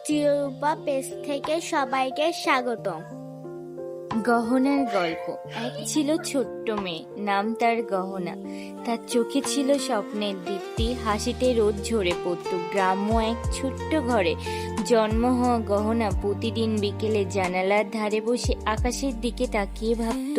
চিররূপা page থেকে সবাইকে স্বাগতম। গহনার গল্প। এক ছিল ছোট্ট মেয়ে, নাম তার গহনা। তার চোখে ছিল স্বপ্নের দীপ্তি, হাসিতে রোদ ঝরে পড়ত। গ্রাম্য এক ছোট্ট ঘরে জন্ম হওয়া গহনা প্রতিদিন বিকেলে জানালার ধারে বসে আকাশের দিকে তাকিয়ে ভাবত,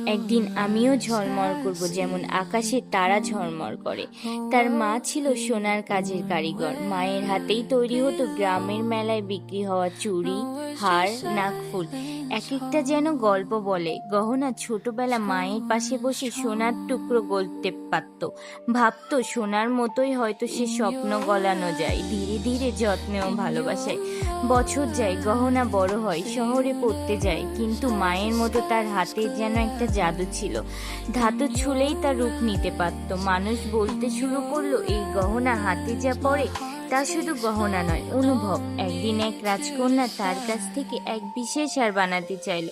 একদিন আমিও ঝলমল করব যেমন আকাশে তারা ঝলমল করে। তার মা ছিল সোনার কাজের কারিগর। মায়ের হাতেই তৈরি হতো গ্রামের মেলায় বিক্রি হওয়া চুড়ি, হার, নাকফুল। এক একটা যেন গল্প বলে। গহনা ছোটবেলা মায়ের পাশে বসে সোনার টুকরো গলতে পারত, ভাবতো সোনার মতোই হয়তো সে স্বপ্ন গলানো যায়। ধীরে ধীরে যত্নে ও ভালোবাসায় বছর যায়, গহনা বড় হয়, শহরে পড়তে যায়, কিন্তু মায়ের মতো তার হাতে যেন একটা জাদু ছিল। ধাতু ছুলেই তার রূপ নিতে পারত। মানুষ বলতে শুরু করলো, এই গহনা হাতে যা পড়ে তা শুধু গহনা নয়, অনুভব। একদিন এক রাজকন্যা তার কাছ থেকে এক বিশেষ হার বানাতে চাইল।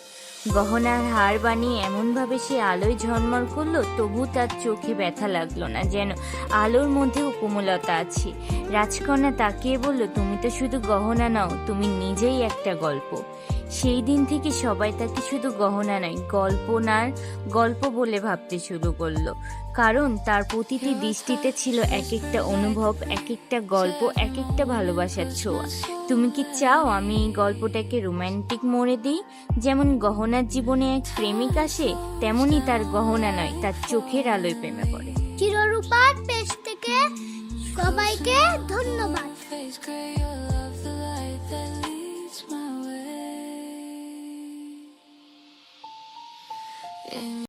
গহনার হার বানিয়ে এমনভাবে সে আলোয় ঝলমল করলো, তবু তার চোখে ব্যথা লাগলো না, যেন আলোর মধ্যে কোমলতা আছে। রাজকন্যা তাকিয়ে বলল, তুমি তো শুধু গহনা নাও, তুমি নিজেই একটা গল্প। সেই দিন থেকে সবাই তাকে শুধু গহনা নয়, গল্প বলে ভাবতে শুরু করলো। কারণ তার প্রতিটি দৃষ্টিতে ছিল এক একটা অনুভব, এক একটা গল্প, এক একটা ভালোবাসার ছোঁয়া। তুমি কি চাও আমি এই গল্পটাকে রোমান্টিক মোড়ে দিই? যেমন গহনার জীবনে এক প্রেমিক আসে, তেমনি তার গহনা নয়, তার চোখের আলোয় প্রেমে পড়ে। চিররূপার পেজ থেকে সবাইকে ধন্যবাদ।